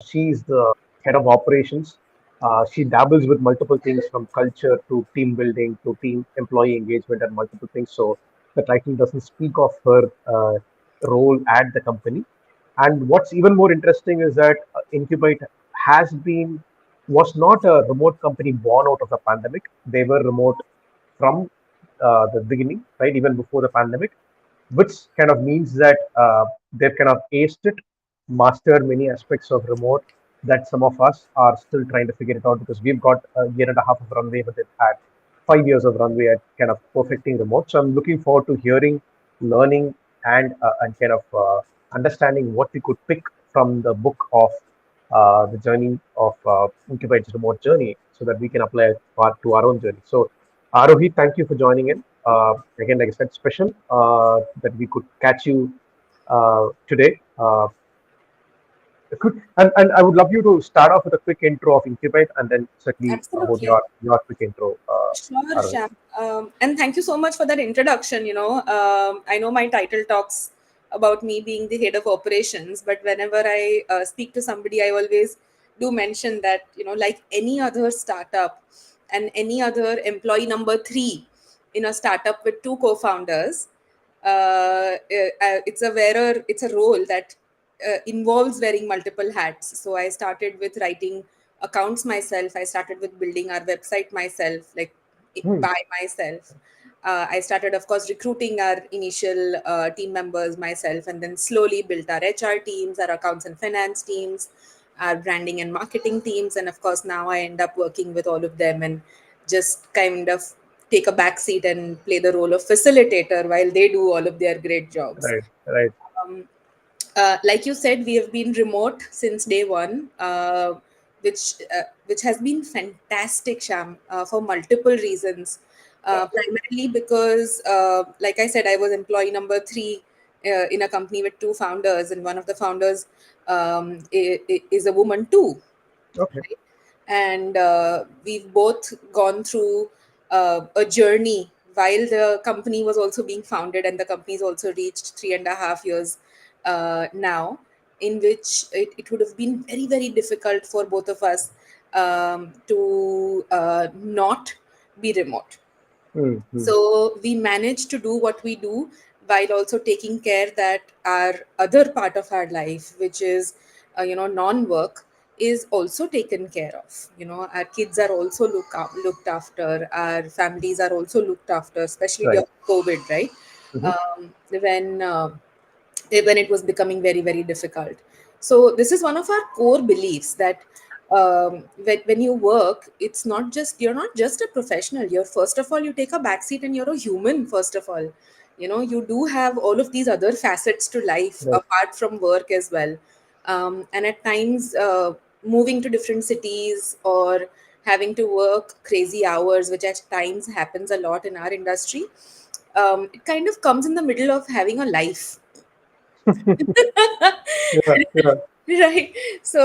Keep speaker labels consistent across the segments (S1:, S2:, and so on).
S1: She's the head of operations. She dabbles with multiple things from culture to team building to team employee engagement and multiple things. So the title doesn't speak of her role at the company. And what's even more interesting is that Incubate has been was not a remote company born out of the pandemic. They were remote from the beginning, right? Even before the pandemic, which kind of means that they've kind of aced it, mastered many aspects of remote that some of us are still trying to figure it out because we've got a year and a half of runway, but they've had 5 years of runway at kind of perfecting remote. So I'm looking forward to hearing, learning, and kind of understanding what we could pick from the book of the journey of Incubate's remote journey, so that we can apply it to our own journey. So, Arohi, thank you for joining in. Again, like I said, special that we could catch you today. And I would love you to start off with a quick intro of Incubate, and then certainly about
S2: Absolutely.
S1: your quick intro,
S2: Sure,
S1: Arohi.
S2: Shyam. And thank you so much for that introduction. I know my title talks about me being the head of operations, but whenever I speak to somebody, I always do mention that, like any other startup and any other employee number three in a startup with two co-founders, it's a role that involves wearing multiple hats. So I started with writing accounts myself. I started with building our website myself, like
S1: Hmm.
S2: by myself. I started, of course, recruiting our initial team members myself, and then slowly built our HR teams, our accounts and finance teams, our branding and marketing teams, and of course now I end up working with all of them and just kind of take a back seat and play the role of facilitator while they do all of their great jobs.
S1: Right, right,
S2: Um, like you said, we have been remote since day one, which has been fantastic, Sham, for multiple reasons. Primarily because, like I said, I was employee number three in a company with two founders, and one of the founders is a woman too,
S1: okay,
S2: right? And we've both gone through a journey while the company was also being founded, and the company's also reached 3.5 years now, in which it would have been very, very difficult for both of us to not be remote.
S1: hmm, hmm.
S2: So we manage to do what we do while also taking care that our other part of our life, which is non-work, is also taken care of. Our kids are also looked after, our families are also looked after, especially
S1: Right.
S2: during COVID, right?
S1: Mhm.
S2: When it was becoming very, very difficult. So this is one of our core beliefs that when you work, you're not just a professional. You're, first of all, you take a backseat and you're a human. First of all, you do have all of these other facets to life
S1: Right.
S2: apart from work as well. And at times, moving to different cities or having to work crazy hours, which at times happens a lot in our industry, it kind of comes in the middle of having a life.
S1: Yeah, yeah,
S2: Right. So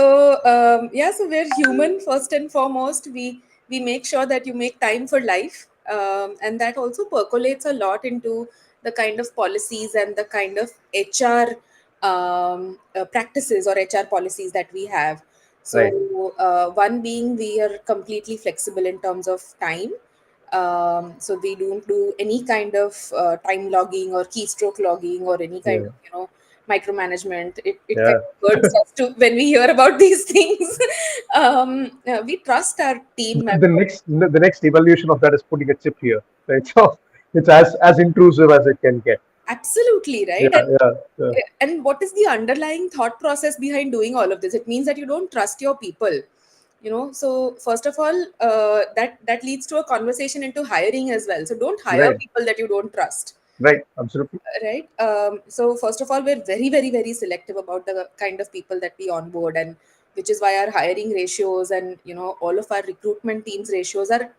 S2: yeah, so we're human first and foremost. We make sure that you make time for life, and that also percolates a lot into the kind of policies and the kind of HR practices or HR policies that we have.
S1: right.
S2: So one being, we are completely flexible in terms of time. So we don't do any kind of time logging or keystroke logging or any kind
S1: Yeah,
S2: of micromanagement. It kind
S1: yeah.
S2: of hurts us to when we hear about these things. We trust our team
S1: The
S2: members.
S1: next evolution of that is putting a chip here, right? So it's as intrusive as it can get.
S2: Absolutely
S1: Yeah,
S2: right.
S1: yeah, yeah.
S2: And what is the underlying thought process behind doing all of this? It means that you don't trust your people. So first of all, that leads to a conversation into hiring as well. So don't hire
S1: Right,
S2: people that you don't trust.
S1: right. Absolutely.
S2: Right. So first of all, we're very, very, very selective about the kind of people that we onboard, and which is why our hiring ratios and all of our recruitment teams ratios are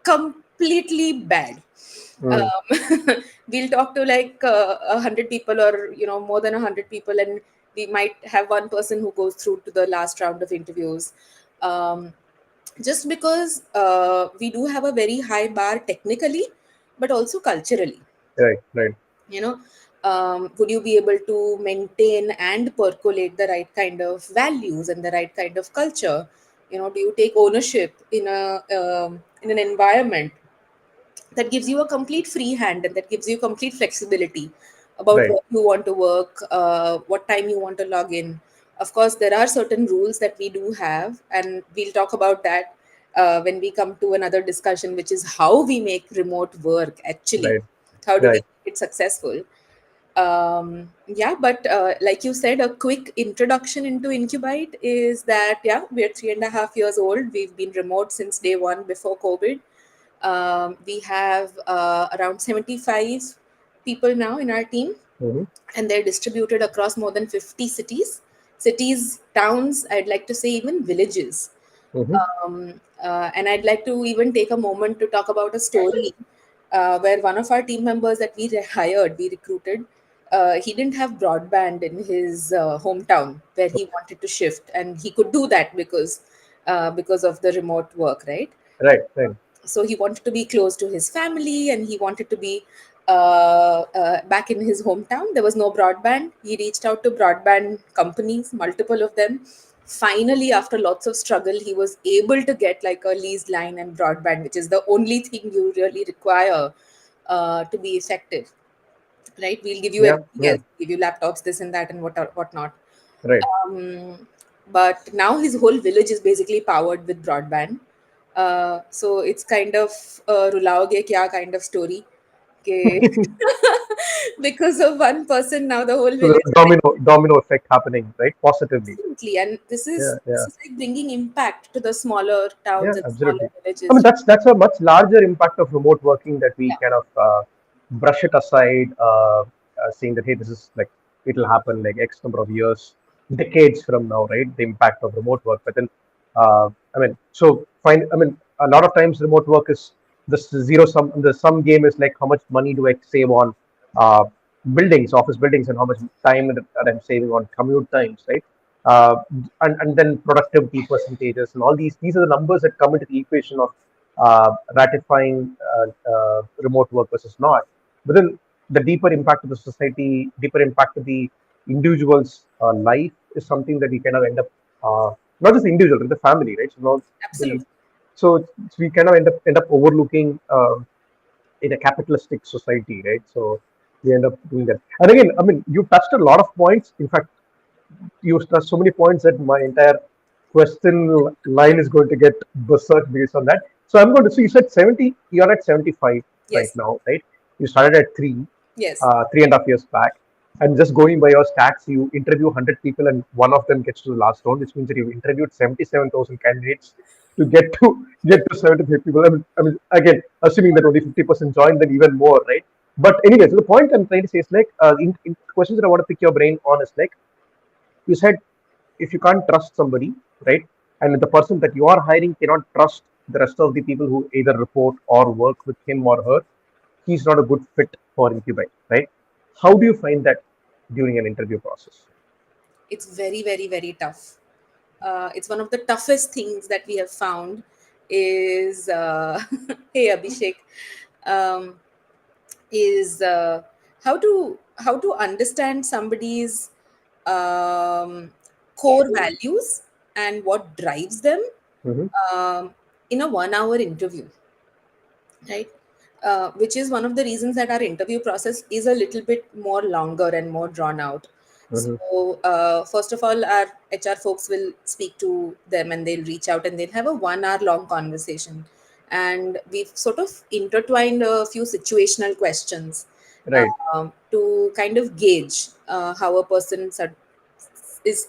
S2: completely bad.
S1: Mm.
S2: um, we'll talk to like 100 people, or more than 100 people, and we might have one person who goes through to the last round of interviews, um, just because we do have a very high bar technically, but also culturally.
S1: Right, right.
S2: you know Would you be able to maintain and percolate the right kind of values and the right kind of culture? Do you take ownership in an environment that gives you a complete free hand and that gives you complete flexibility about
S1: Right.
S2: where you want to work, what time you want to log in. Of course, there are certain rules that we do have, and we'll talk about that when we come to another discussion, which is how we make remote work actually.
S1: Right.
S2: How do we
S1: Right.
S2: make it successful? Yeah, but like you said, a quick introduction into Incubyte is that, yeah, we're 3.5 years old. We've been remote since day one before COVID. We have around 75 people now in our team,
S1: Mm-hmm.
S2: and they're distributed across more than 50 cities, towns, I'd like to say even villages.
S1: Mm-hmm.
S2: And I'd like to even take a moment to talk about a story where one of our team members that we recruited, he didn't have broadband in his hometown where he wanted to shift, and he could do that because of the remote work, right?
S1: Right. Right.
S2: So he wanted to be close to his family, and he wanted to be back in his hometown. There was no broadband. He reached out to broadband companies, multiple of them. Finally, after lots of struggle, he was able to get like a leased line and broadband, which is the only thing you really require to be effective, right? We'll give you
S1: Yeah.
S2: everything
S1: Yeah.
S2: else, give you laptops, this and that, and whatnot.
S1: Right.
S2: But now his whole village is basically powered with broadband. So it's kind of a rulaoge kya kind of story. Okay. Because of one person, now the whole
S1: So there's
S2: village
S1: a
S2: is like,
S1: domino effect happening, right? Positively.
S2: absolutely. And this
S1: Yeah.
S2: is this
S1: Yeah.
S2: is like bringing impact to the smaller towns
S1: Yeah,
S2: and smaller
S1: absolutely. I mean,
S2: villages.
S1: that's a much larger impact of remote working that we
S2: Yeah,
S1: kind of brush it aside, saying that hey, this is like it'll happen like X number of years, decades from now, right? The impact of remote work. But then, I mean, so fine. I mean, a lot of times remote work is the zero sum. The sum game is like how much money do I save on uh, buildings, office buildings, and how much time that I'm saving on commute times, right? uh, and then productivity percentages and all these are the numbers that come into the equation of ratifying remote work versus not. But then the deeper impact of the society, deeper impact of the individual's life is something that we kind of end up not just the individual, but the family, right? So now the
S2: absolutely.
S1: we kind of end up overlooking in a capitalistic society, right? So we end up doing that. And again, I mean, you touched a lot of points. In fact, you touched so many points that my entire question line is going to get berserk based on that. So I'm going to. So you said 70. You're at 75 right
S2: Yes,
S1: now, right? You started at
S2: yes,
S1: 3.5 years back, and just going by your stats, you interview 100 people, and one of them gets to the last round, which means that you've interviewed 77,000 candidates to get to 75 people. I mean, again, assuming that only 50% join, then even more, right? But anyway, so the point I'm trying to say is like, in questions that I want to pick your brain on is like, you said if you can't trust somebody, right, and the person that you are hiring cannot trust the rest of the people who either report or work with him or her, he's not a good fit for Incubite, right? How do you find that during an interview process?
S2: it's very, very, very tough. It's one of the toughest things that we have found is hey Abhishek, um, is how to understand somebody's core values and what drives them
S1: Mm-hmm.
S2: um, in a 1 hour interview, right? Which is one of the reasons that our interview process is a little bit more longer and more drawn out.
S1: Mm-hmm.
S2: So, first of all, our HR folks will speak to them and they'll reach out and they'll have a 1 hour long conversation. And we've sort of intertwined a few situational questions
S1: Right.
S2: to kind of gauge how a person is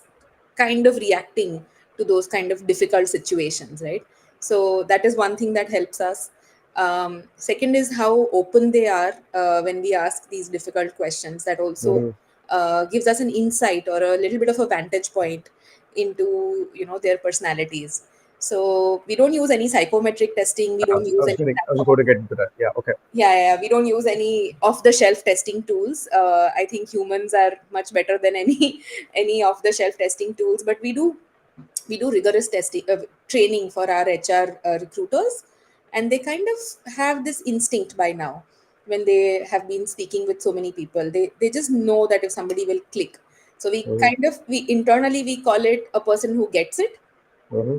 S2: kind of reacting to those kind of difficult situations, right? So that is one thing that helps us. Second is how open they are when we ask these difficult questions. That also
S1: Mm-hmm.
S2: gives us an insight or a little bit of a vantage point into their personalities. So we don't use any psychometric testing. We don't use any
S1: I was going to get into that. Yeah. Okay.
S2: yeah, we don't use any off the shelf testing tools. I think humans are much better than any any off the shelf testing tools, but we do rigorous testing training for our HR recruiters, and they kind of have this instinct by now. when they have been speaking with so many people. They just know that if somebody will click. So
S1: Mm-hmm.
S2: we internally we call it a person who gets it.
S1: Mm-hmm.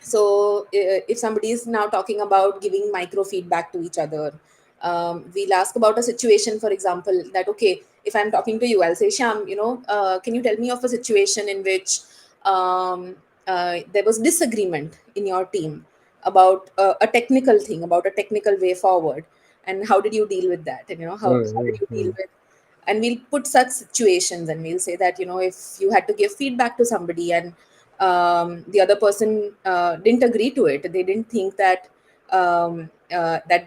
S2: So if somebody is now talking about giving micro feedback to each other, we'll ask about a situation, for example, that okay, if I'm talking to you, I'll say, Shyam, can you tell me of a situation in which there was disagreement in your team about a technical thing, about a technical way forward, and how did you deal with that, and how did you deal
S1: Mm-hmm.
S2: with, and we'll put such situations, and we'll say that if you had to give feedback to somebody, and the other person didn't agree to it, they didn't think that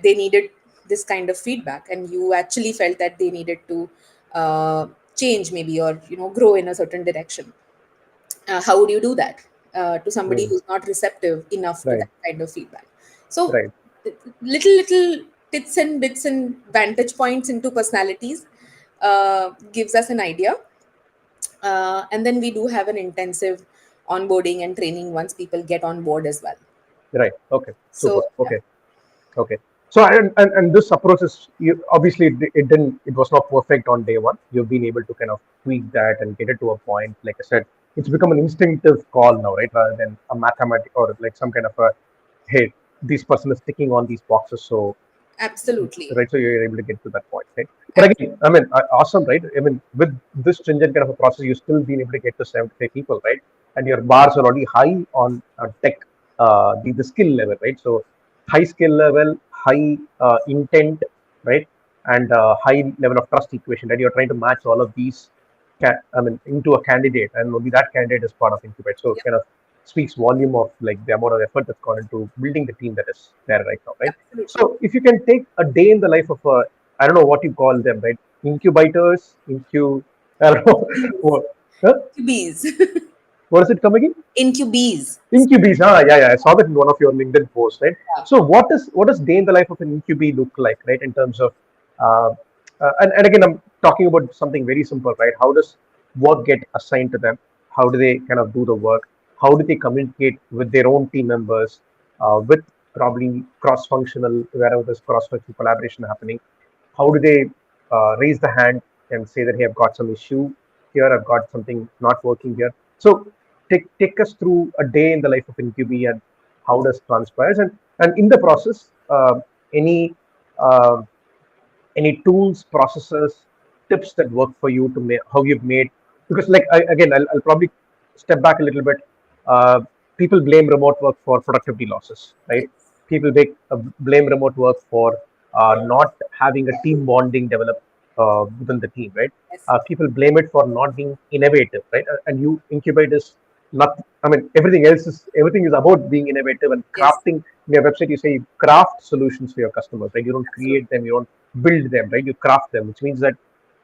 S2: they needed this kind of feedback, and you actually felt that they needed to change maybe, or grow in a certain direction. How would you do that to somebody
S1: Mm-hmm.
S2: who's not receptive enough to
S1: Right.
S2: that kind of feedback? So
S1: Right.
S2: little tits and bits and vantage points into personalities gives us an idea. And then we do have an intensive onboarding and training once people get on board as well.
S1: Right. Okay. Super.
S2: So yeah,
S1: Okay. Okay. So and this approach is obviously it was not perfect on day one. You've been able to kind of tweak that and get it to a point. Like I said, it's become an instinctive call now, right? Rather than a mathematic or like some kind of a, hey, this person is ticking on these boxes, so
S2: absolutely.
S1: right, so you're able to get to that point, right? But again, I mean, awesome, right? I mean, with this stringent kind of a process, you still been able to get to 75 people, right? And your bars are already high on tech, the skill level, right? So high skill level, high intent, right? And high level of trust equation, right? You're trying to match all of these I mean, into a candidate, and only that candidate is part of Incubate. So it
S2: Yep,
S1: kind of speaks volume of like the amount of effort that's gone into building the team that is there right now, right?
S2: absolutely.
S1: So if you can take a day in the life of a, I don't know what you call them, right? Incubators, I don't know.
S2: Bees.
S1: what, huh?
S2: Bees.
S1: What is it coming in?
S2: Incubees.
S1: Incubes, yeah, yeah. I saw that in one of your LinkedIn posts, right?
S2: Yeah,
S1: So what does day in the life of an incubee look like, right? In terms of uh, and again, I'm talking about something very simple, right? How does work get assigned to them? How do they kind of do the work? How do they communicate with their own team members, with probably cross-functional, wherever there's cross-functional collaboration happening? How do they raise the hand and say that, hey, I've got some issue here, I've got something not working here? So take us through a day in the life of Incubee and how does transpires, and in the process, any uh, any tools, processes, tips that work for you to make how you've made, because like again, I'll probably step back a little bit. uh, People blame remote work for productivity losses, right?
S2: yes,
S1: People blame remote work for not having a team bonding develop within the team, right?
S2: yes,
S1: People blame it for not being innovative, right? And you Incubate is not, I mean, everything is about being innovative and
S2: yes,
S1: crafting. In your website you say you craft solutions for your customers, right? You don't
S2: absolutely,
S1: create them, you don't build them, right? You craft them, which means that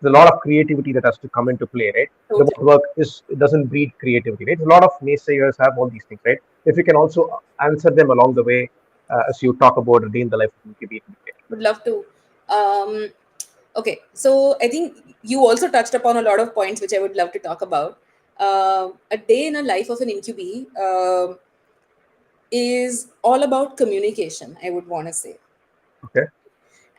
S1: there's a lot of creativity that has to come into play, right?
S2: totally.
S1: Remote work it doesn't breed creativity, right? A lot of naysayers have all these things, right? If you can also answer them along the way, as you talk about a day in the life of Incubate.
S2: Would love to. Um, okay, so I think you also touched upon a lot of points which I would love to talk about. A day in a life of an incubee is all about communication, I would want to say.
S1: Okay.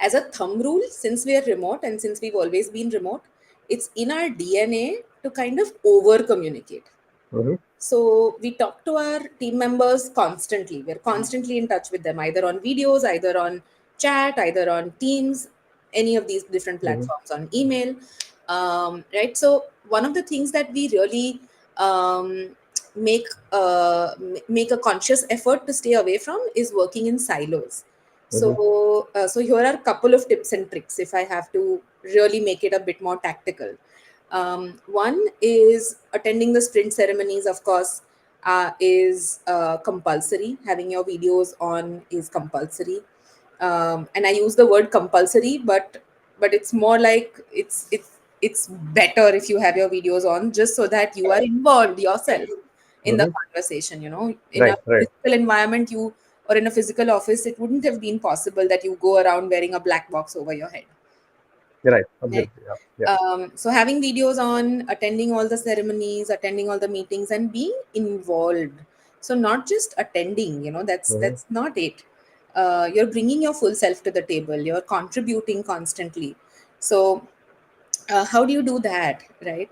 S2: As a thumb rule, since we are remote and since we've always been remote, it's in our DNA to kind of over communicate.
S1: Mm-hmm.
S2: So we talk to our team members constantly. We're constantly in touch with them, either on videos, either on chat, either on Teams, any of these different
S1: Mm-hmm.
S2: platforms, on email. Right. So one of the things that we really make make a conscious effort to stay away from is working in silos.
S1: Mm-hmm.
S2: So here are a couple of tips and tricks if I have to really make it a bit more tactical. One is attending the sprint ceremonies, of course, is compulsory. Having your videos on is compulsory. And I use the word compulsory, but it's more like it's better if you have your videos on, just so that you are involved yourself in the
S1: Mm-hmm.
S2: conversation. In a
S1: Right. Right.
S2: physical environment, or in a physical office, it wouldn't have been possible that you go around wearing a black box over your head.
S1: You're right.
S2: Right.
S1: Absolutely. Yeah. Yeah.
S2: So having videos on, attending all the ceremonies, attending all the meetings, and being involved. So not just attending, that's
S1: Mm-hmm.
S2: that's not it. you're bringing your full self to the table, you're contributing constantly. So how do you do that, right?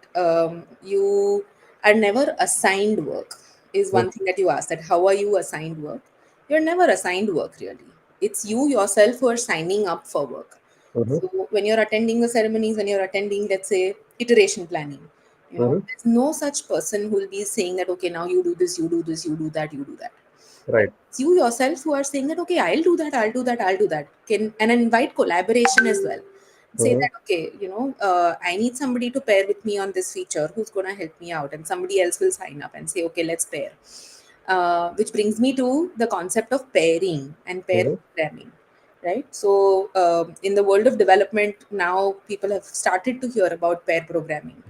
S2: You are never assigned work, is one thing that you asked, that how are you assigned work. You're never assigned work, really. It's you yourself who are signing up for work.
S1: Mm-hmm.
S2: So when you're attending the ceremonies, when you're attending, let's say, iteration planning,
S1: Mm-hmm.
S2: there's no such person who will be saying that, okay, now you do this, you do this, you do that, you do that. Right?
S1: Right.
S2: It's you yourself who are saying that, okay, I'll do that, I'll do that, I'll do that. Can and invite collaboration as well. Say
S1: Mm-hmm.
S2: that, okay, I need somebody to pair with me on this feature who's going to help me out, and somebody else will sign up and say, okay, let's pair. Which brings me to the concept of pairing and pair
S1: Mm-hmm.
S2: programming, right? So in the world of development now, people have started to hear about pair programming.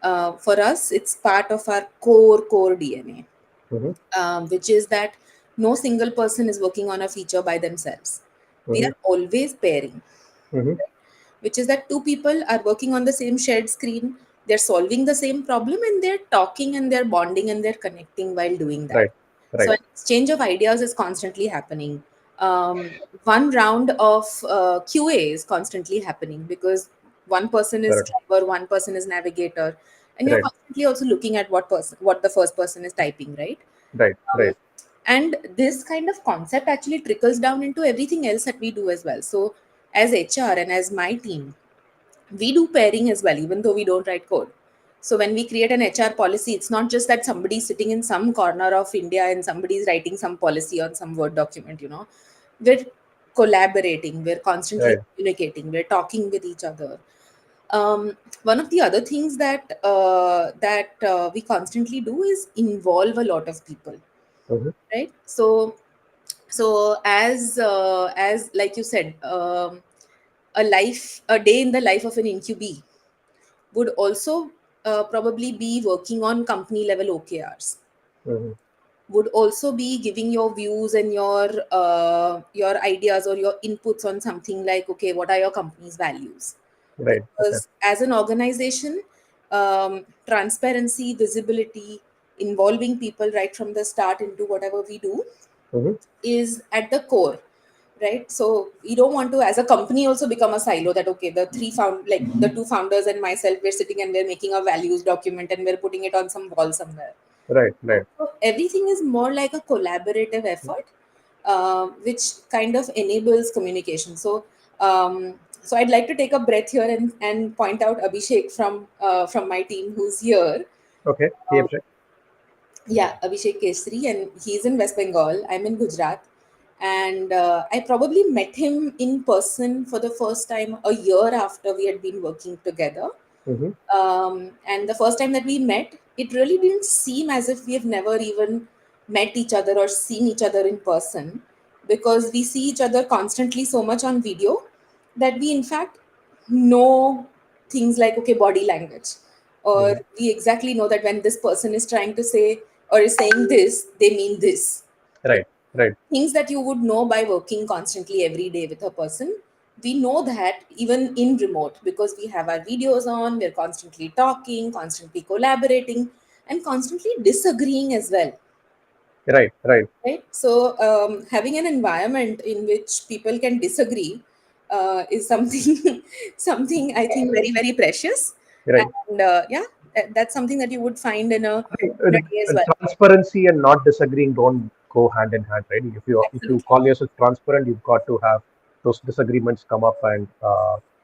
S2: For us, it's part of our core
S1: Mm-hmm.
S2: DNA, which is that no single person is working on a feature by themselves. We
S1: Mm-hmm.
S2: are always pairing,
S1: Mm-hmm.
S2: which is that two people are working on the same shared screen, they're solving the same problem, and they're talking and they're bonding and they're connecting while doing that.
S1: Right.
S2: So
S1: Right.
S2: an exchange of ideas is constantly happening. One round of QA is constantly happening, because one person is
S1: Correct.
S2: driver, one person is navigator, and you're
S1: Right.
S2: constantly also looking at what the first person is typing, right?
S1: Right.
S2: um,
S1: Right.
S2: and this kind of concept actually trickles down into everything else that we do as well. So as HR and as my team, we do pairing as well, even though we don't write code. So when we create an HR policy, it's not just that somebody's sitting in some corner of India and somebody's writing some policy on some Word document. We're collaborating, we're constantly
S1: Right.
S2: communicating, we're talking with each other. One of the other things that we constantly do is involve a lot of people,
S1: Mm-hmm.
S2: right? So as like you said, a day in the life of an incubee would also probably be working on company level OKRs,
S1: Mm-hmm.
S2: would also be giving your views and your ideas or your inputs on something like, okay, what are your company's values?
S1: Right. Okay.
S2: Because as an organization, transparency, visibility, involving people right from the start into whatever we do
S1: Mm-hmm.
S2: is at the core, right? So we don't want to, as a company, also become a silo that, okay, the two founders and myself, we're sitting and we're making a values document and we're putting it on some wall somewhere.
S1: Right. Right.
S2: So everything is more like a collaborative effort, which kind of enables communication. So I'd like to take a breath here and point out Abhishek from my team, who's here.
S1: Okay.
S2: Um,
S1: PFJ.
S2: yeah, Abhishek Kesri, and he's in West Bengal. I'm in Gujarat, and I probably met him in person for the first time a year after we had been working together.
S1: Mm-hmm.
S2: And the first time that we met, it really didn't seem as if we have never even met each other or seen each other in person, because we see each other constantly so much on video that we, in fact, know things like, okay, body language, or
S1: Mm-hmm.
S2: we exactly know that when this person is trying to say or is saying this, they mean this.
S1: Right. Right.
S2: Things that you would know by working constantly every day with a person, we know that even in remote, because we have our videos on, we're constantly talking, constantly collaborating, and constantly disagreeing as well,
S1: Right. Right.
S2: right? So having an environment in which people can disagree is something something I think very, very precious.
S1: Right.
S2: And yeah, that's something that you would find
S1: I think,
S2: in a day as well.
S1: transparency and not disagreeing don't go hand in hand, right? If you
S2: Absolutely.
S1: call yourself transparent, you've got to have those disagreements come up, and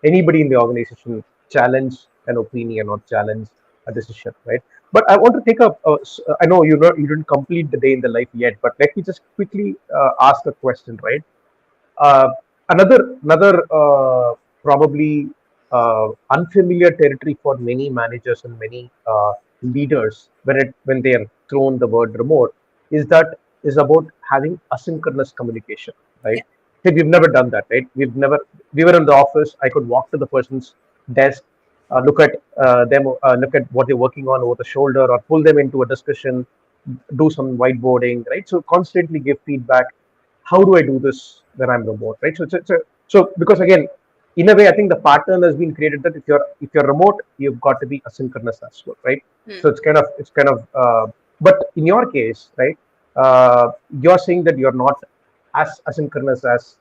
S1: anybody in the organization challenge an opinion or challenge a decision, right? But I want to take up. I know you didn't complete the day in the life yet, but let me just quickly ask a question, right? Uh, another probably unfamiliar territory for many managers and many leaders when they are thrown the word remote is about having asynchronous communication, right?
S2: Yeah.
S1: Hey, we've never done that, right? We were in the office. I could walk to the person's desk, look at look at what they're working on over the shoulder, or pull them into a discussion, do some whiteboarding, right? So constantly give feedback. How do I do this when I'm remote, right? So because again, in a way, I think the pattern has been created that if you're remote, you've got to be asynchronous as well, right?
S2: Hmm.
S1: So but in your case, right, you're saying that you're not as asynchronous as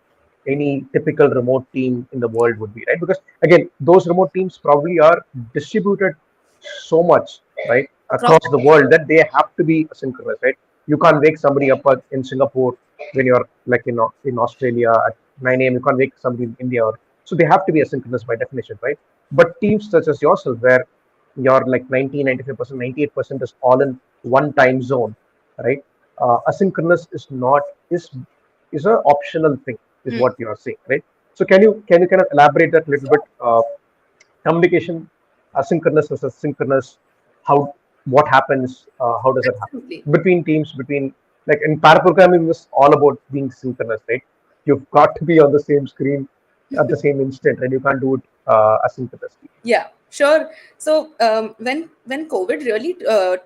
S1: any typical remote team in the world would be, right? Because again, those remote teams probably are distributed so much, right,
S2: across
S1: across
S2: the
S1: the world that they have to be asynchronous, right? You can't wake somebody up in Singapore when you're like in Australia at 9 a.m. You can't wake somebody in India, so they have to be asynchronous by definition, right? But teams such as yourself, where you're like 90, 95%, 98% is all in one time zone, right? Asynchronous is not is a optional thing, is
S2: Hmm.
S1: what you are saying, right? So can you kind of elaborate that a little bit? Communication, asynchronous versus synchronous, how what happens, how does it happen
S2: Absolutely.
S1: between teams, between like in pair programming is all about being synchronous, right? You've got to be on the same screen at the same instant, and you can't do it asynchronously.
S2: Yeah, sure. So when COVID really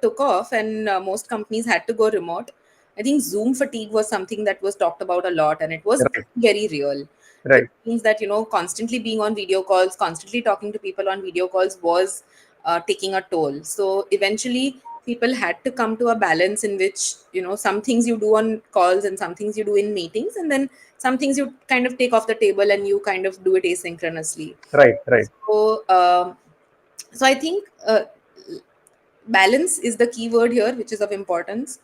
S2: took off and most companies had to go remote, I think Zoom fatigue was something that was talked about a lot, and it was
S1: Right,
S2: very real, which
S1: right,
S2: means that constantly being on video calls, constantly talking to people on video calls was taking a toll. So eventually, people had to come to a balance in which some things you do on calls and some things you do in meetings, and then some things you kind of take off the table and you kind of do it asynchronously.
S1: right, right.
S2: So I think balance is the key word here, which is of importance.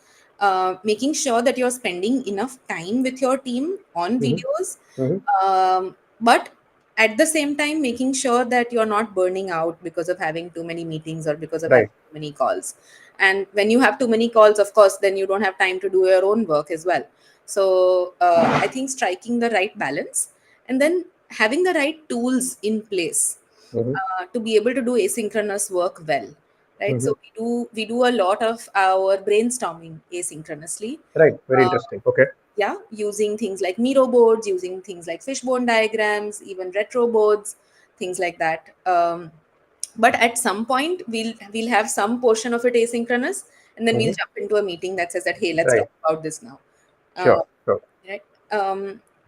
S2: Making sure that you're spending enough time with your team on
S1: Hmm.
S2: videos,
S1: Hmm.
S2: but at the same time, making sure that you're not burning out because of having too many meetings or because of having
S1: Right.
S2: too many calls. And when you have too many calls, of course, then you don't have time to do your own work as well. So I think striking the right balance and then having the right tools in place
S1: Hmm.
S2: to be able to do asynchronous work well, right?
S1: Hmm.
S2: So we do a lot of our brainstorming asynchronously.
S1: Right, very
S2: uh,
S1: interesting. Okay.
S2: yeah, using things like Miro boards, using things like fishbone diagrams, even retro boards, things like that. But at some point we'll have some portion of it asynchronous, and then we'll
S1: Hmm.
S2: jump into a meeting that says that, hey, let's
S1: Right.
S2: talk about this now. uh,
S1: Sure, sure.
S2: right.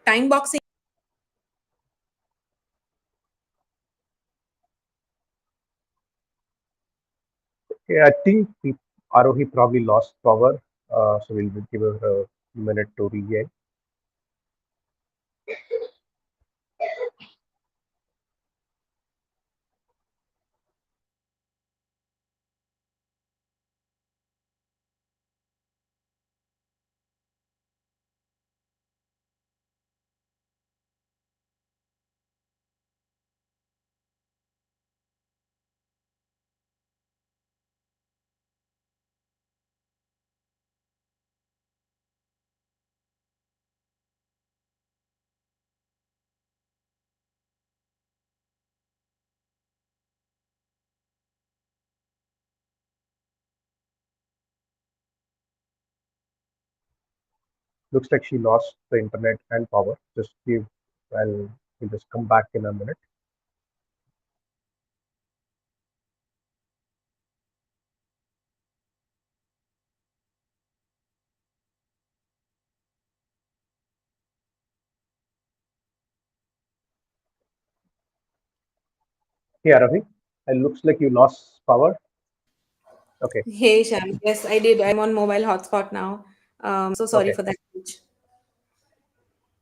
S2: Time boxing.
S1: Okay, I think Arohi probably lost power, so we'll give her a minute to regain. Looks like she lost the internet and power. Just give, well, we'll just come back in a minute. Hey, Arohi, it looks like you lost power. Okay,
S2: Hey Shyam, yes, I did. I'm on mobile hotspot now. So sorry
S1: okay,
S2: for that.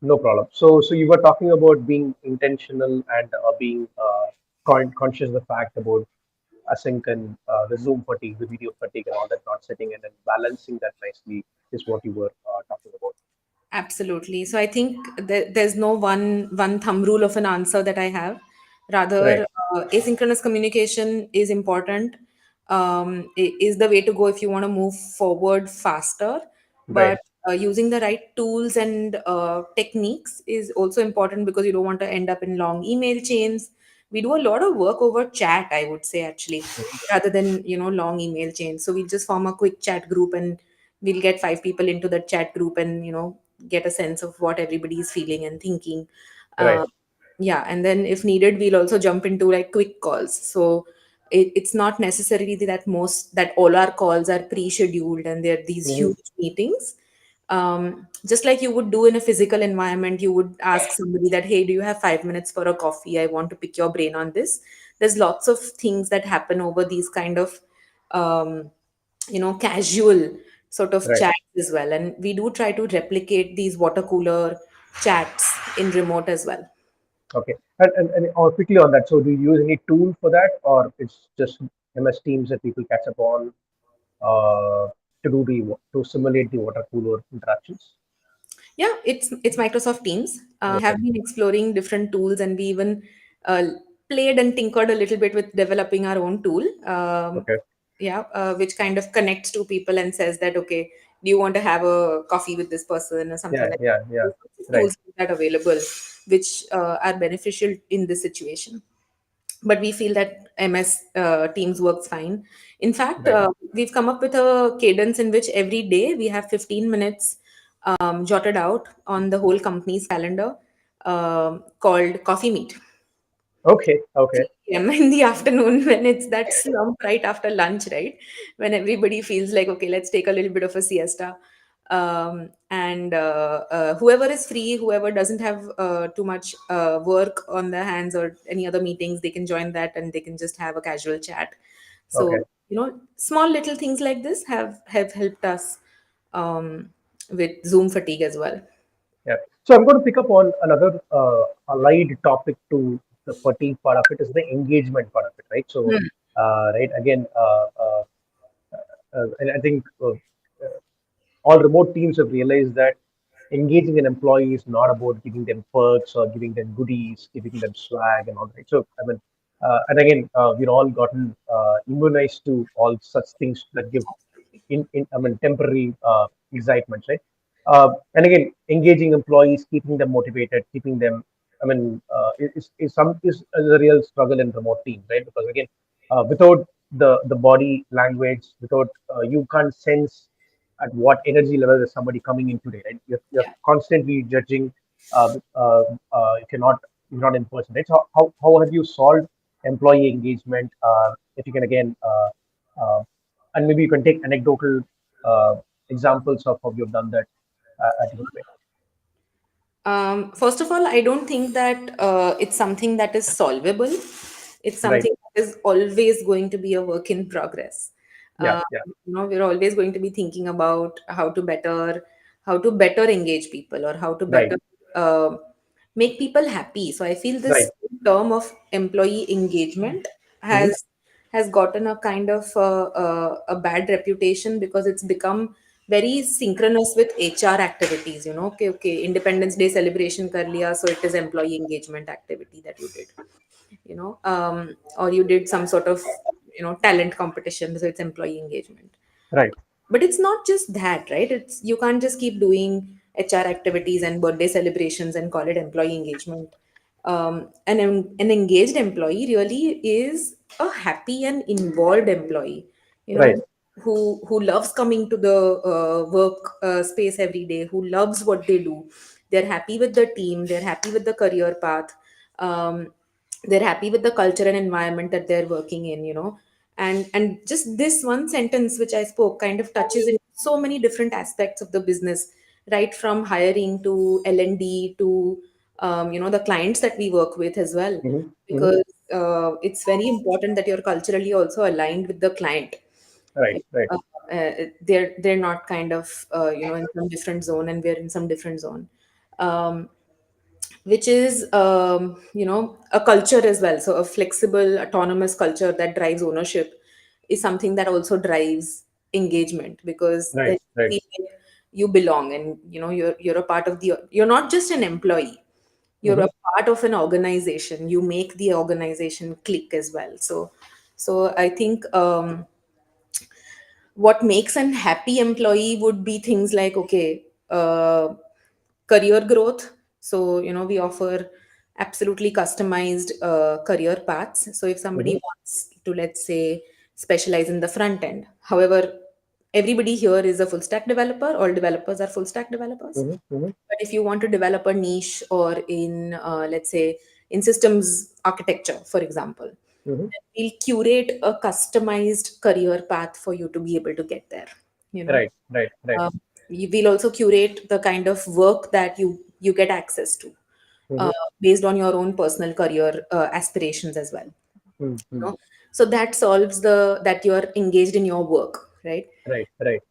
S1: no problem. So you were talking about being intentional and being conscious of the fact about async and the Zoom fatigue, the video fatigue, and all that, not setting in and balancing that nicely is what you were talking about.
S2: Absolutely. So I think there's no one thumb rule of an answer that I have.
S1: Right,
S2: Rather, asynchronous communication is important. Is the way to go if you want to move forward faster.
S1: right.
S2: But using the right tools and techniques is also important because you don't want to end up in long email chains. We do a lot of work over chat, I would say, actually,
S1: Mhm.
S2: rather than long email chains. So we just form a quick chat group and we'll get five people into the chat group and get a sense of what everybody is feeling and thinking.
S1: Right.
S2: uh, yeah, and then if needed we'll also jump into like quick calls. So it's not necessarily that all our calls are pre-scheduled and they're these
S1: Hmm.
S2: huge meetings. Just like you would do in a physical environment, you would ask somebody that, hey, do you have 5 minutes for a coffee? I want to pick your brain on this. There's lots of things that happen over these kind of casual sort of
S1: Right.
S2: chats as well. And we do try to replicate these water cooler chats in remote as well.
S1: Okay. And quickly on that, so do you use any tool for that, or it's just MS Teams that people catch up on to do to simulate the water cooler interactions?
S2: Yeah, it's Microsoft Teams. We
S1: Okay.
S2: have been exploring different tools, and we even uh, played and tinkered a little bit with developing our own tool.
S1: Okay.
S2: Yeah, which kind of connects to people and says that, okay, do you want to have a coffee with this person or something
S1: Yeah.
S2: like
S1: Yeah.
S2: that?
S1: Yeah.
S2: There's lots of
S1: Right.
S2: tools that are available, which are beneficial in this situation. But we feel that MS Teams works fine. In fact,
S1: Right.
S2: we've come up with a cadence in which every day we have 15 minutes jotted out on the whole company's calendar, called Coffee Meet.
S1: Okay. Okay.
S2: 3 p.m. in the afternoon, when it's that slump right after lunch, right? When everybody feels like, okay, let's take a little bit of a siesta. And whoever is free, whoever doesn't have too much work on their hands or any other meetings, they can join that and they can just have a casual chat.
S1: Okay.
S2: So, small little things like this have helped us um, with Zoom fatigue as well.
S1: Yeah. So I'm going to pick up on another allied topic to the fatigue part of it is the engagement part of it, right? So,
S2: Hmm.
S1: right again, and I think all remote teams have realized that engaging an employee is not about giving them perks or giving them goodies, giving them swag and all that. So, I mean, and again, we've all gotten immunized to all such things that give I mean, temporary excitement, right? And again, engaging employees, keeping them motivated, keeping them, I mean, is a real struggle in remote teams, right? Because again, without the body language, without you can't sense at what energy level is somebody coming in today, right? You're
S2: Yeah.
S1: constantly judging if you're not in person, right? So how have you solved employee engagement? If you can again, and maybe you can take anecdotal examples of how you've done that at Incubyte.
S2: First of all, I don't think that it's something that is solvable. It's
S1: Right.
S2: something that is always going to be a work in progress.
S1: Yeah.
S2: Uh,
S1: Yeah.
S2: we're always going to be thinking about how to better engage people, or how to
S1: Right.
S2: better uh, make people happy. So I feel
S1: Right.
S2: this term of employee engagement
S1: Hmm.
S2: has gotten a kind of a bad reputation because it's become very synchronous with HR activities. Okay, okay, Independence Day celebration kar liya, so it is employee engagement activity that you did. Or you did some sort of talent competition, so it's employee engagement.
S1: Right.
S2: But it's not just that, right? It's You can't just keep doing HR activities and birthday celebrations and call it employee engagement. An engaged employee really is a happy and involved employee, you
S1: Right.
S2: know who loves coming to the work space every day, who loves what they do. They're happy with the team, they're happy with the career path. They're happy with the culture and environment that they're working in, and just this one sentence which I spoke kind of touches in so many different aspects of the business, right from hiring to L&D to the clients that we work with as well,
S1: Hmm. Hmm.
S2: because it's very important that you're culturally also aligned with the client.
S1: Right.
S2: Like,
S1: Right.
S2: they're not kind of in some different zone and we're in some different zone. um, which is a culture as well. So a flexible autonomous culture that drives ownership is something that also drives engagement, because
S1: Right.
S2: then you
S1: Right.
S2: feel like you belong, and you're a part of the you're not just an employee, you're
S1: Hmm.
S2: a part of an organization. You make the organization click as well. So I think what makes an happy employee would be things like, okay, career growth. So we offer absolutely customized career paths. So if somebody
S1: Hmm.
S2: wants to, let's say, specialize in the front end, however, everybody here is a full stack developer, all developers are full stack developers.
S1: Hmm. Hmm.
S2: But if you want to develop a niche, or in let's say in systems architecture, for example,
S1: Hmm.
S2: we'll curate a customized career path for you to be able to get there. You know,
S1: Right. Right. Right.
S2: we'll also curate the kind of work that you get access to, uh,
S1: Hmm.
S2: based on your own personal career aspirations as well.
S1: Hmm.
S2: So that solves the that you're engaged in your work, right?
S1: Right. Right.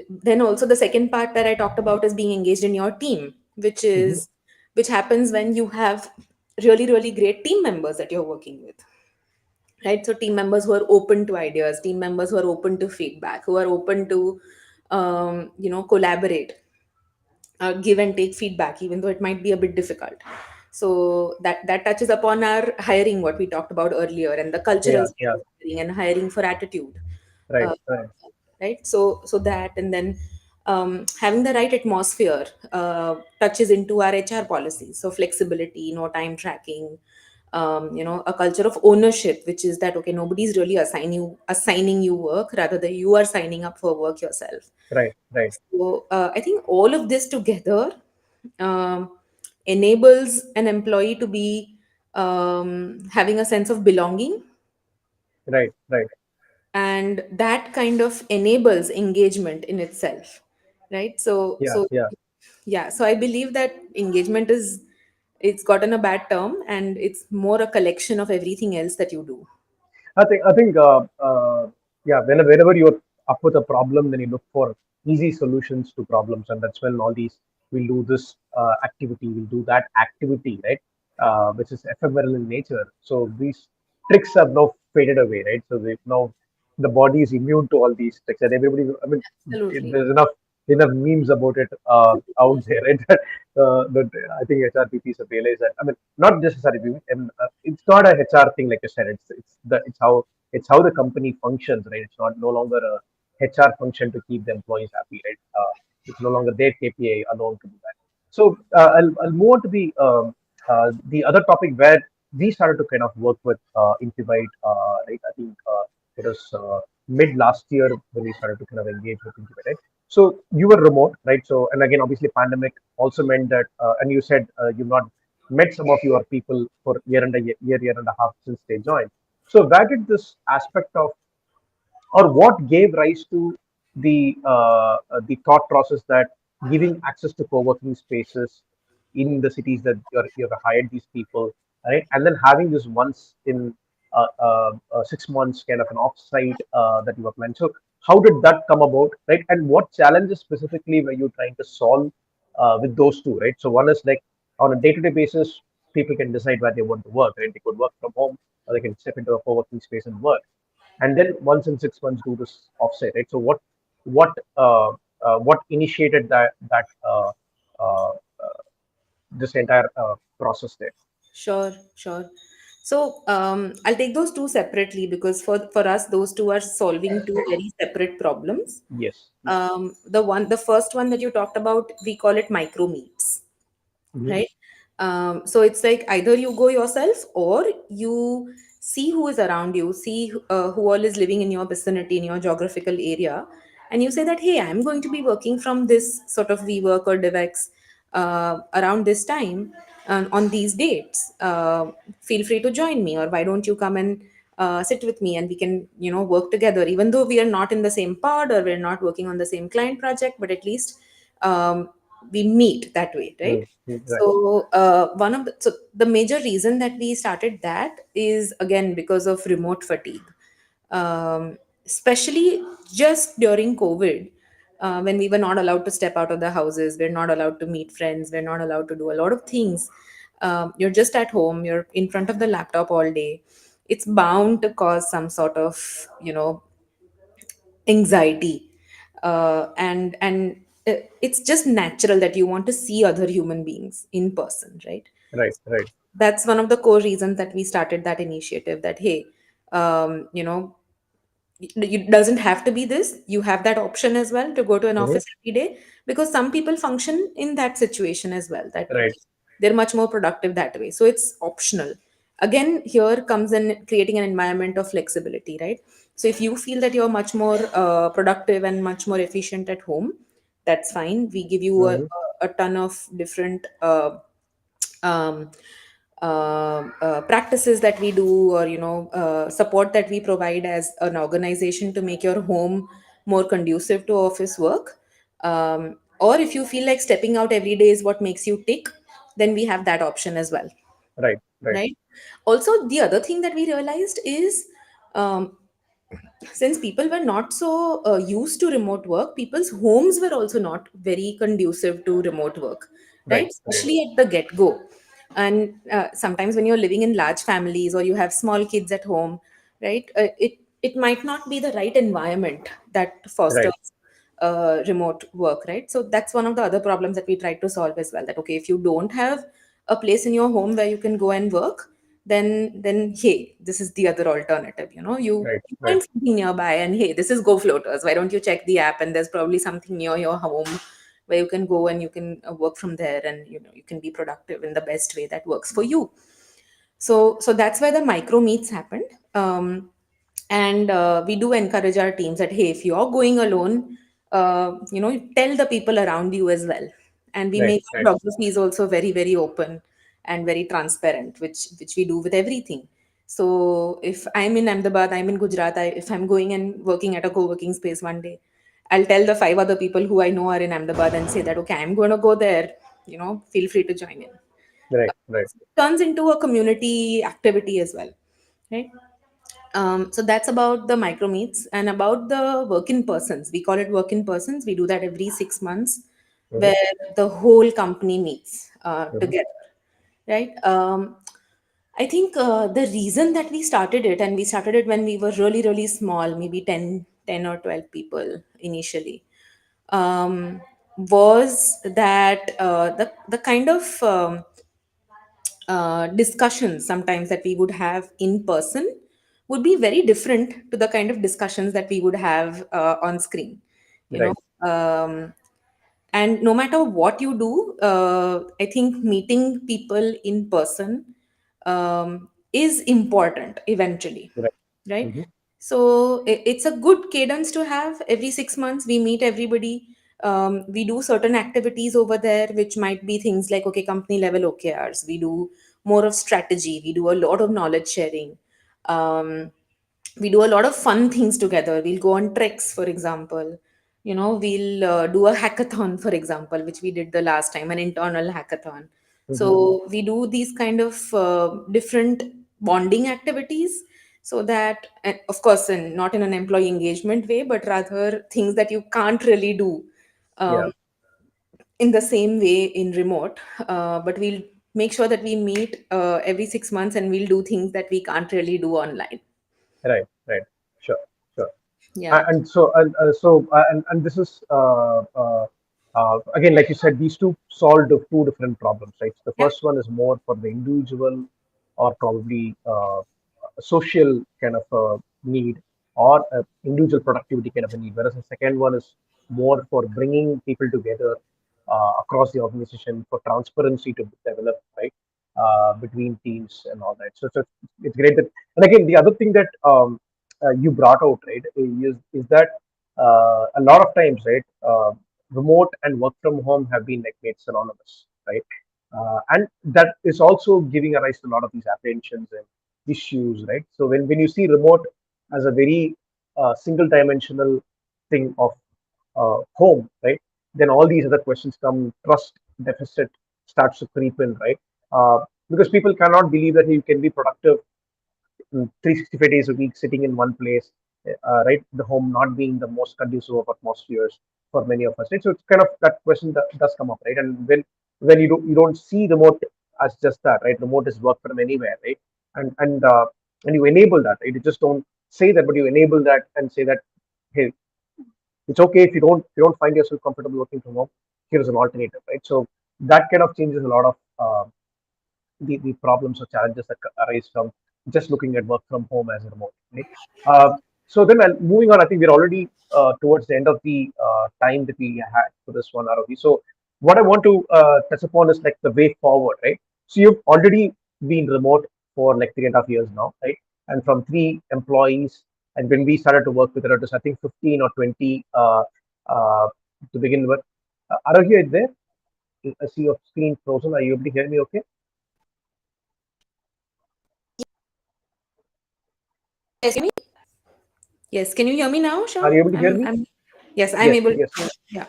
S2: then also the second part that I talked about is being engaged in your team,
S1: Hmm.
S2: which happens when you have really great team members that you're working with, right? So team members who are open to ideas, team members who are open to feedback, who are open to collaborate, give and take feedback, even though it might be a bit difficult. So that touches upon our hiring, what we talked about earlier, and the cultural
S1: Yeah,
S2: side
S1: yeah,
S2: of hiring and hiring for attitude.
S1: right,
S2: uh,
S1: right,
S2: right, so that, and then having the right atmosphere touches into our HR policies. So flexibility, no time tracking, a culture of ownership, which is that okay, nobody's really assigning you work, rather than you are signing up for work yourself.
S1: right, right,
S2: So I think all of this together um, enables an employee to be having a sense of belonging,
S1: right, right.
S2: and that kind of enables engagement in itself, right? so
S1: Yeah,
S2: so
S1: yeah.
S2: yeah, so I believe that engagement is, it's gotten a bad term, and it's more a collection of everything else that you do.
S1: I think, yeah, whenever you're up with a problem, then you look for easy solutions to problems, and that's when all these, we'll do this activity, we'll do that activity, right? Which is ephemeral in nature. So these tricks have now faded away, right? So they now, the body is immune to all these tricks, and everybody, I mean,
S2: Absolutely.
S1: there's enough memes about it out there, right? But I think HRPPs have realized that. I mean, not just HRPP, and it's not a HR thing, like you said. It's how the company functions, right? It's not no longer a HR function to keep the employees happy, right? It's no longer their KPI alone to do that. So I'll move on to the other topic where we started to kind of work with Incubyte, right? I think it was mid last year when we started to kind of engage with Incubyte, right? So you were remote, right? So, and again, obviously, pandemic also meant that, and you said you've not met some of your people for year and a half since they joined. So where did this aspect of, or what gave rise to the thought process that giving access to co-working spaces in the cities that you've hired these people, right, and then having this once in 6 months kind of an off-site that you were planning. So how did that come about, right, and what challenges specifically were you trying to solve with those two, right? So one is like on a day-to-day basis, people can decide where they want to work, right? They could work from home, or they can step into a co-working space and work, and then once in 6 months do this offset, right? So what what initiated uh, this entire process there?
S2: Sure, sure. So I'll take those two separately, because for us those two are solving two very separate problems.
S1: Yes, yes.
S2: The first one that you talked about, we call it micro meets,
S1: Hmm.
S2: right? So it's like either you go yourself, or you see who is around you, see who all is living in your vicinity, in your geographical area, and you say that, hey, I'm going to be working from this sort of WeWork or DevX around this time, on these dates. Feel free to join me, or why don't you come and sit with me, and we can work together, even though we are not in the same pod, or we're not working on the same client project, but at least um, we meet that way, right?
S1: Mm, mm, right,
S2: So the major reason that we started that is again because of remote fatigue, especially just during COVID, when we were not allowed to step out of the houses, we're not allowed to meet friends, we're not allowed to do a lot of things. You're just at home, you're in front of the laptop all day. It's bound to cause some sort of anxiety, and it's just natural that you want to see other human beings in person, right?
S1: right, right.
S2: That's one of the core reasons that we started that initiative, that hey, um, you know it doesn't have to be this, you have that option as well to go to an
S1: Hmm.
S2: office every day, because some people function in that situation as well, that
S1: Right,
S2: they're much more productive that way, so it's optional. Again, here comes in creating an environment of flexibility, right? So if you feel that you're much more productive and much more efficient at home, that's fine. We give you
S1: hmm,
S2: a ton of different um, practices that we do, or support that we provide as an organization to make your home more conducive to office work. Or if you feel like stepping out every day is what makes you tick, then we have that option as well,
S1: right, right.
S2: right? Also, the other thing that we realized is, um, since people were not so used to remote work, people's homes were also not very conducive to remote work, right?
S1: Right, right,
S2: Especially at the get go. And sometimes when you're living in large families or you have small kids at home, right? It might not be the right environment that
S1: right,
S2: fosters remote work, right? So that's one of the other problems that we tried to solve as well. That okay, if you don't have a place in your home where you can go and work, then hey, this is the other alternative.
S1: right,
S2: You
S1: right,
S2: find something nearby, and hey, this is GoFloaters. Why don't you check the app? And there's probably something near your home where you can go and you can work from there, and you can be productive in the best way that works for you. So that's where the micro meets happened. And we do encourage our teams that hey, if you're going alone, tell the people around you as well. And we
S1: right,
S2: make our
S1: right,
S2: geography is also very very open and very transparent, which we do with everything. So if I'm in Ahmedabad, I'm in Gujarat, if I'm going and working at a co-working space one day, I'll tell the five other people who I know are in Ahmedabad and say that okay, I'm going to go there, feel free to join in.
S1: right, right,
S2: Turns into a community activity as well, right? So that's about the micro meets. And about the work in persons, we call it work in persons. We do that every 6 months,
S1: mm-hmm,
S2: where the whole company meets
S1: mm-hmm,
S2: together, right? I think the reason that we started it, and we started it when we were really really small, maybe 10 or 12 people initially, um, was that the kind of discussions sometimes that we would have in person would be very different to the kind of discussions that we would have on screen, you know
S1: right,
S2: um, and no matter what you do, I think meeting people in person is important eventually,
S1: right,
S2: right?
S1: mm-hmm,
S2: So it's a good cadence to have. Every 6 months we meet everybody. We do certain activities over there, which might be things like okay, company level OKRs. We do more of strategy. We do a lot of knowledge sharing. We do a lot of fun things together. We'll go on treks, for example. We'll do a hackathon, for example, which we did the last time, an internal hackathon.
S1: mm-hmm,
S2: So we do these kind of different bonding activities, so that, and of course, and not in an employee engagement way, but rather things that you can't really do
S1: yeah,
S2: um, in the same way in remote. But we'll make sure that we meet every 6 months, and we'll do things that we can't really do online.
S1: right, right, sure, sure.
S2: Yeah.
S1: And this is again, like you said, these two solved the two different problems, right? So the
S2: Yeah.
S1: first one is more for the individual or probably a social kind of need or individual productivity kind of a need, whereas the second one is more for bringing people together across the organization for transparency to develop, right, between teams and all that. So it's great that, and again, the other thing that you brought out, right, is that a lot of times, right, remote and work from home have been like made synonymous, right? And that is also giving a rise to a lot of these apprehensions and issues, right? So when you see remote as a very single dimensional thing of home, right, then all these other questions come. Trust deficit starts to creep in, right? Because people cannot believe that you can be productive 365 days a week sitting in one place, right? The home not being the most conducive of atmospheres for many of us, right? So it's kind of that question that does come up, right? And when you don't see remote as just that, right? Remote is work from anywhere, right? And you enable that, right? You just don't say that, but you enable that and say that, hey, it's okay if you don't find yourself comfortable working from home. Here's an alternative, right? So that kind of changes a lot of the problems or challenges that arise from just looking at work from home as a remote. Right? So then, moving on, I think we're already towards the end of the time that we had for this one, Arohi. So what I want to touch upon is like the way forward, right? So you've already been remote for like 3.5 years now, right? And from 3 employees, and when we started to work with it, it was I think 15 or 20 to begin with. Arohi, is there? I see your screen frozen. Are you able to hear me? Okay.
S2: Yes, can you, yes, can you hear me now,
S1: Are
S2: Sham?
S1: you able to hear me?
S2: Yes, I'm
S1: Yes,
S2: able to
S1: yes.
S2: hear. Yeah.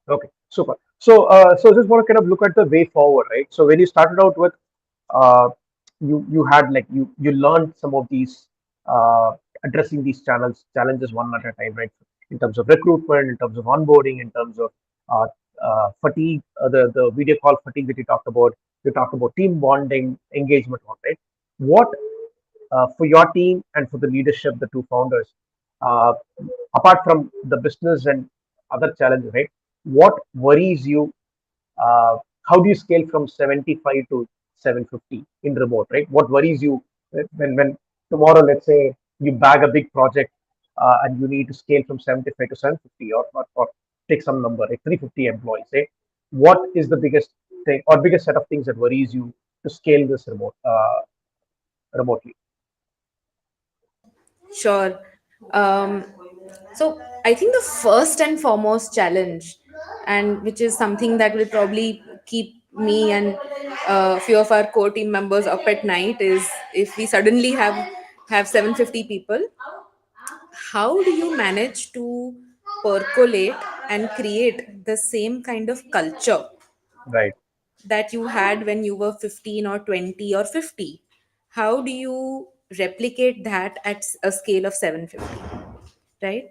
S1: Okay, super. So just want to kind of look at the way forward, right? So when you started out with, uh, you had like you learned some of these addressing these challenges one at a time, right? In terms of recruitment, in terms of onboarding, in terms of uh, fatigue, the video call fatigue that you talked about. You talked about team bonding, engagement, right? What for your team and for the leadership, the two founders, uh, apart from the business and other challenges, right? What worries you? uh, how do you scale from 75 to 750 in remote, right? What worries you when tomorrow, let's say, you bag a big project and you need to scale from 75 to 750, or take some number like 350 employees, right? What is the biggest thing or biggest set of things that worries you to scale this remotely?
S2: Sure. Um, so I think the first and foremost challenge, and which is something that will probably keep me and a few of our core team members up at night, is if we suddenly have 750 people, how do you manage to percolate and create the same kind of culture
S1: Right,
S2: that you had when you were 15 or 20 or 50? How do you replicate that at a scale of 750, right?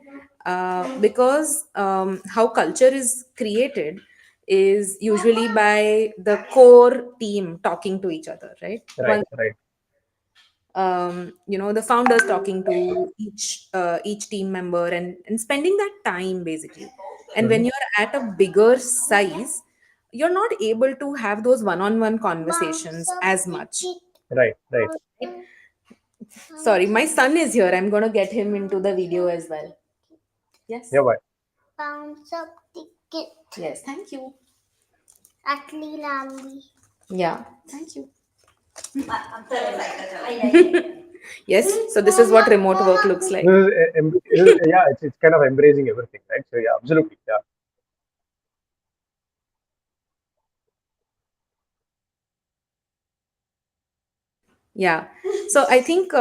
S2: Because how culture is created is usually by the core team talking to each other, right?
S1: right, right.
S2: The founders talking to each team member, and spending that time basically. And when
S1: Hmm.
S2: you're at a bigger size, you're not able to have those one-on-one conversations as much.
S1: Right, right.
S2: Sorry, my son is here. I'm going to get him into the video as well. Yes.
S1: Yeah, right.
S2: Pounds of ticket. Yes, thank you. Atli Lambi. Yeah, thank you. Yes, so this is what remote work looks like.
S1: Yeah, it's kind of embracing everything, right? So yeah, absolutely, yeah.
S2: Yeah. So I think,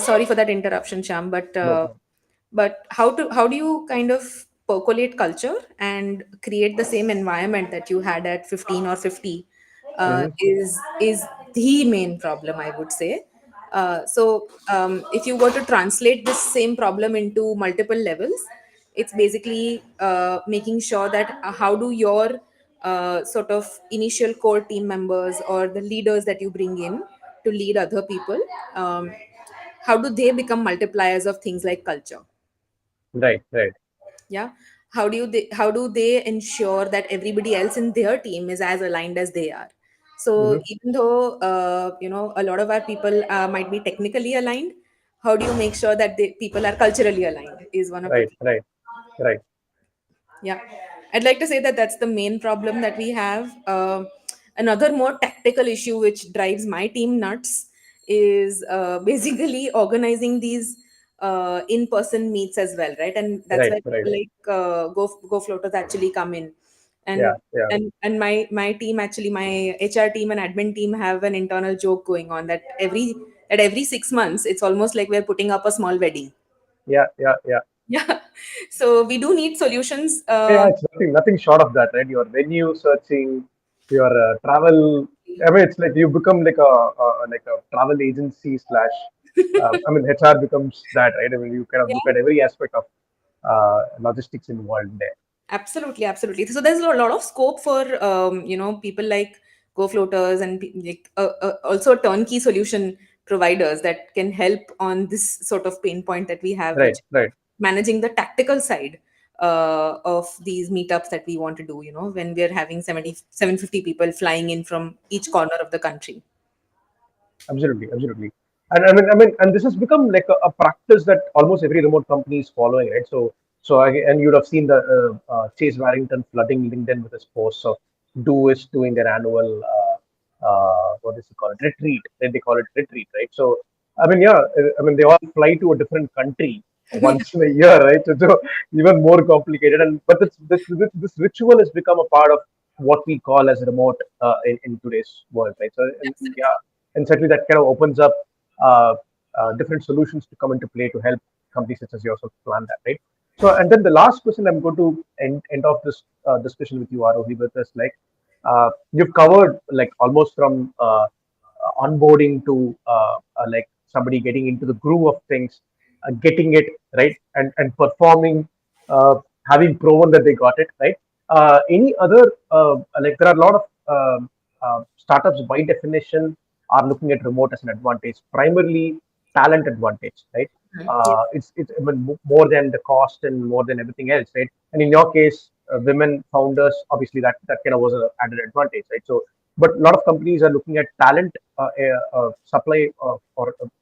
S2: sorry for that interruption, Sham,
S1: No problem.
S2: but how do you kind of percolate culture and create the same environment that you had at 15 or 50,
S1: Hmm.
S2: is the main problem, I would say. If you were to translate this same problem into multiple levels, it's basically making sure that how do your sort of initial core team members or the leaders that you bring in to lead other people, um, how do they become multipliers of things like culture?
S1: Right, right.
S2: Yeah. How do they ensure that everybody else in their team is as aligned as they are? So
S1: Hmm.
S2: even though a lot of our people might be technically aligned, how do you make sure that the people are culturally aligned is one of the
S1: Right,
S2: key.
S1: right, right.
S2: Yeah, I'd like to say that that's the main problem that we have. Another more tactical issue which drives my team nuts is basically organizing these in-person meets as well, right? And that's
S1: Right,
S2: where
S1: right.
S2: people like Go Floaters actually come in,
S1: Yeah,
S2: and
S1: yeah,
S2: my team, actually my HR team and admin team, have an internal joke going on that every 6 months it's almost like we're putting up a small wedding.
S1: yeah, yeah, yeah.
S2: Yeah, so we do need solutions.
S1: Yeah, it's nothing short of that, right? Your venue searching, your travel. I mean, it's like you become like a travel agency slash. I mean, HR becomes that, right? I mean, you kind of look
S2: Yeah,
S1: at every aspect of logistics involved there.
S2: absolutely, absolutely. So there's a lot of scope for people like Go Floaters and like, also turnkey solution providers that can help on this sort of pain point that we have,
S1: Right,
S2: which
S1: right.
S2: managing the tactical side of these meetups that we want to do. When we're having 750 people flying in from each corner of the country.
S1: Absolutely, absolutely. And and this has become like a practice that almost every remote company is following, right? And you'd have seen the Chase Warrington flooding LinkedIn with his posts of Do is doing their annual what is it called, retreat? Then they call it retreat, right? So I mean, yeah, I mean they all fly to a different country once in a year, right? So even more complicated. And but this ritual has become a part of what we call as remote in today's world, right? So and yeah, and certainly that kind of opens up uh, different solutions to come into play to help companies such as yourself plan that, right? So, and then the last question I'm going to end off this discussion with you, Arohi, with is like you've covered like almost from onboarding to like somebody getting into the groove of things. getting it right and performing, uh, having proven that they got it right. Any other like there are a lot of startups by definition are looking at remote as an advantage, primarily talent advantage, right?
S2: Yeah,
S1: It's I mean, more than the cost and more than everything else, right? And in your case, women founders, obviously that kind of was an added advantage, right? So, but a lot of companies are looking at talent, supply or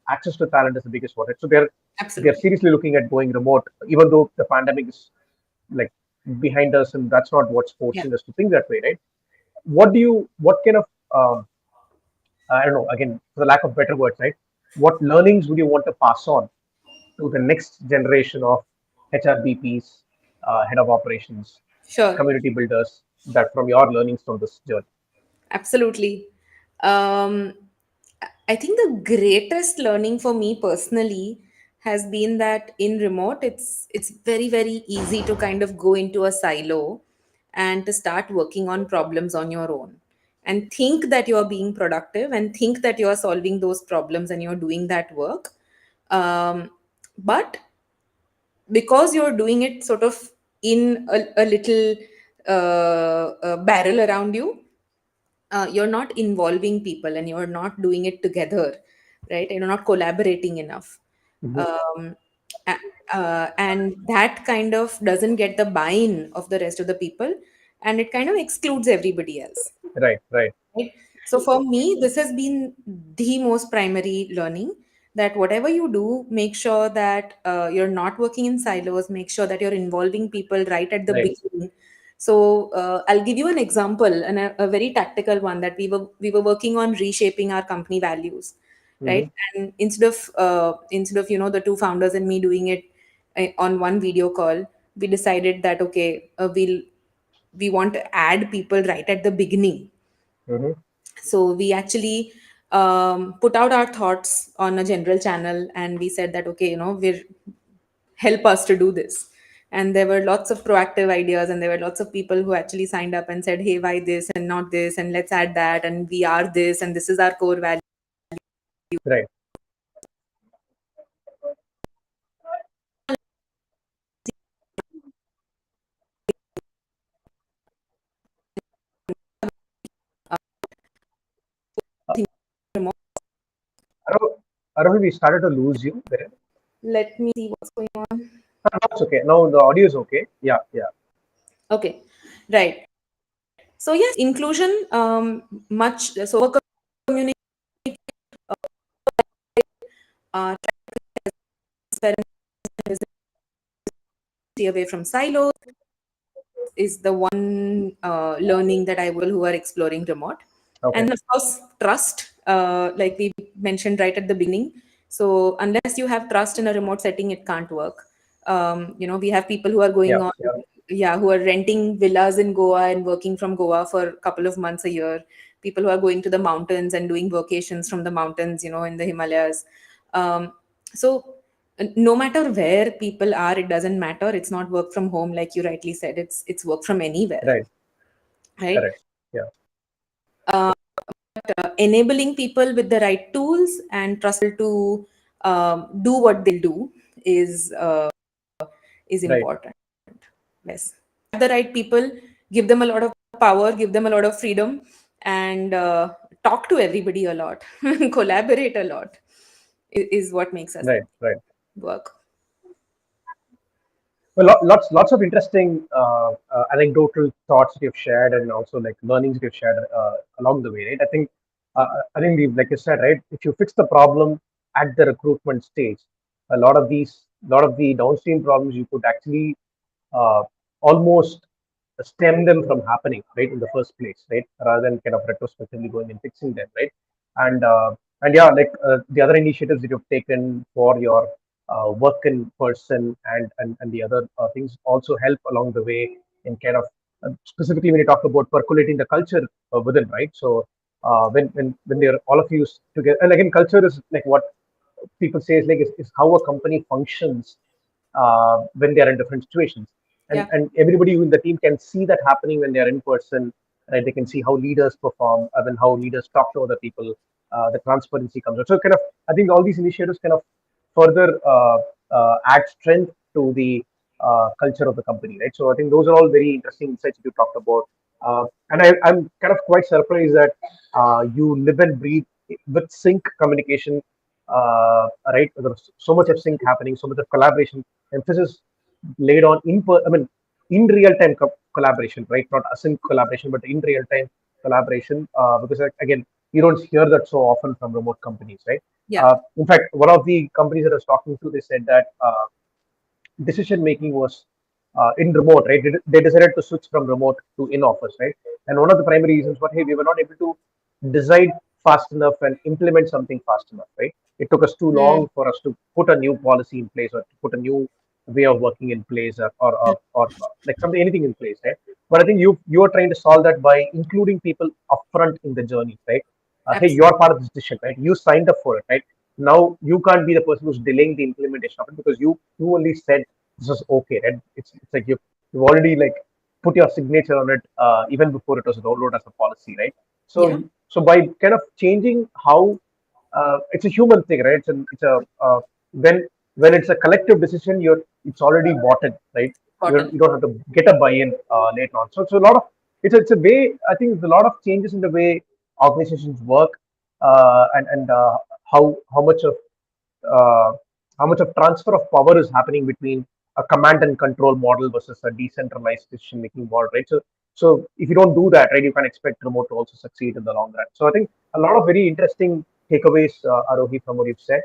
S1: access to talent is the biggest one, right? So they're
S2: absolutely.
S1: seriously looking at going remote, even though the pandemic is like behind us, and that's not what's
S2: Yeah,
S1: forcing us to think that way, right? What kind of I don't know, again, for the lack of better words, right? What learnings would you want to pass on to the next generation of HRBPs, head of operations,
S2: sure.
S1: community builders, that from your learnings from this journey?
S2: Absolutely. Um, I think the greatest learning for me personally has been that in remote, it's very very easy to kind of go into a silo and to start working on problems on your own and think that you're being productive and think that you're solving those problems and you're doing that work. But because you're doing it sort of in a little barrel around you, you're not involving people and you're not doing it together, right? You're not collaborating enough.
S1: Mhm.
S2: um, and that kind of doesn't get the buy-in of the rest of the people, and it kind of excludes everybody else.
S1: Right, right,
S2: Right. So for me, this has been the most primary learning, that whatever you do, make sure that you're not working in silos, make sure that you're involving people right at the
S1: right.
S2: beginning. So I'll give you an example, and a very tactical one, that we were working on reshaping our company values,
S1: Hmm.
S2: right? And instead of the two founders and me doing it on one video call, we decided that okay, we want to add people right at the beginning.
S1: Hmm.
S2: So we actually put out our thoughts on a general channel, and we said that okay, we're help us to do this. And there were lots of proactive ideas, and there were lots of people who actually signed up and said, hey, why this and not this, and let's add that, and we are this, and this is our core value.
S1: Right. Uh, Arohi, we started to lose you there.
S2: Let me see what's going on.
S1: That's okay. Now the audio is okay. Yeah, yeah.
S2: Okay, right. So yes, inclusion, much so work community, transparency away from silos is the one learning that I will who are exploring remote.
S1: Okay.
S2: And of course, trust, like we mentioned right at the beginning. So unless you have trust in a remote setting, it can't work. We have people who are
S1: Yeah,
S2: going on,
S1: yeah.
S2: yeah, who are renting villas in Goa and working from Goa for a couple of months a year. People who are going to the mountains and doing vacations from the mountains, in the Himalayas. So no matter where people are, it doesn't matter. It's not work from home, like you rightly said. It's work from anywhere,
S1: Right.
S2: right?
S1: Correct. Yeah.
S2: Enabling people with the right tools and trust to do what they do is is
S1: Right.
S2: important. Yes, have the right people, give them a lot of power, give them a lot of freedom, and talk to everybody a lot, collaborate a lot, is what makes us
S1: Right. Right.
S2: work.
S1: Well, lots of interesting anecdotal thoughts that you've shared, and also like learnings that you've shared along the way, right? I think like you said, right? If you fix the problem at the recruitment stage, lot of the downstream problems you could actually uh, almost stem them from happening, right, in the first place, right, rather than kind of retrospectively going and fixing them, right? And yeah, like the other initiatives that you've taken for your work in person and the other things also help along the way in kind of specifically when you talk about percolating the culture within, right? So when they're all of you together, and again, culture is like what people say is like is how a company functions when they are in different situations, and
S2: Yeah,
S1: everybody in the team can see that happening when they are in person, right? They can see how leaders perform, and how leaders talk to other people. The transparency comes out. So kind of, I think all these initiatives kind of further. add strength to the culture of the company, right? So I think those are all very interesting insights that you talked about. I'm kind of quite surprised that you live and breathe with sync communication, right? There's so much of sync happening, so much of collaboration, emphasis laid on I mean, in real time collaboration, right? Not async collaboration, but in real time collaboration. Because again, you don't hear that so often from remote companies, right?
S2: Yeah.
S1: In fact, one of the companies that I was talking to, they said that decision making was in remote, right? They decided to switch from remote to in office, right? And one of the primary reasons was, hey, we were not able to decide fast enough and implement something fast enough, right? It took us too
S2: Hmm.
S1: long for us to put a new policy in place or to put a new way of working in place or like something anything in place, right? But I think you are trying to solve that by including people upfront in the journey, right? Hey, you
S2: Absolutely.
S1: are part of this decision, right? You signed up for it, right? Now you can't be the person who's delaying the implementation of it because you only said this is okay, right? It's like you've already like put your signature on it even before it was rolled out as a policy, right? So
S2: Yeah.
S1: so by kind of changing how it's a human thing, right? It's a when when it's a collective decision, it's already bought in, right?
S2: Important.
S1: You don't have to get a buy-in later on. So it's a lot of it's a way. I think there's a lot of changes in the way organizations work and how much of uh, how much of transfer of power is happening between a command and control model versus a decentralized decision making model, right? So if you don't do that, right, you can expect remote to also succeed in the long run. So I think a lot of very interesting takeaways, Arohi, from what you've said.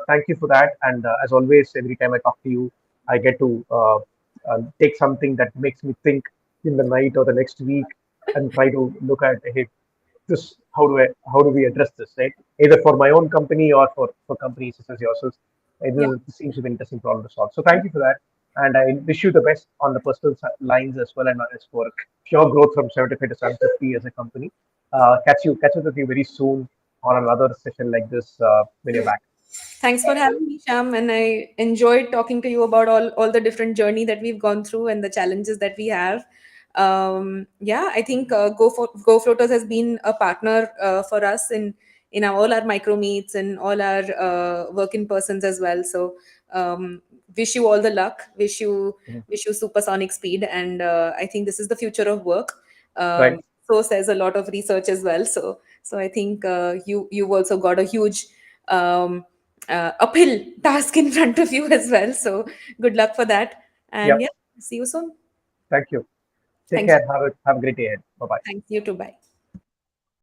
S1: Thank you for that. And as always, every time I talk to you, I get to take something that makes me think in the night or the next week and try to look at, hey, this how do we address this, right? Either for my own company or for companies such as yourselves.
S2: Yeah.
S1: This seems to be an interesting problem to solve. So thank you for that. And I wish you the best on the personal lines as well, and as for pure growth from 75 to 750 as a company. Catch up with you very soon on another session like this when you're back.
S2: Thanks for having me, Sham. And I enjoyed talking to you about all the different journey that we've gone through and the challenges that we have. Yeah, I think GoFloaters has been a partner for us in all our micro meets and all our work in persons as well. So wish you all the luck.
S1: Mhm.
S2: Wish you supersonic speed. And I think this is the future of work.
S1: Right.
S2: So says a lot of research as well. So I think you've also got a huge um, uphill task in front of you as well. So good luck for that. And
S1: Yep.
S2: yeah, see you soon.
S1: Thank you. Take
S2: Thanks.
S1: care. Have a great day ahead. Bye bye.
S2: Thanks. You too. Bye.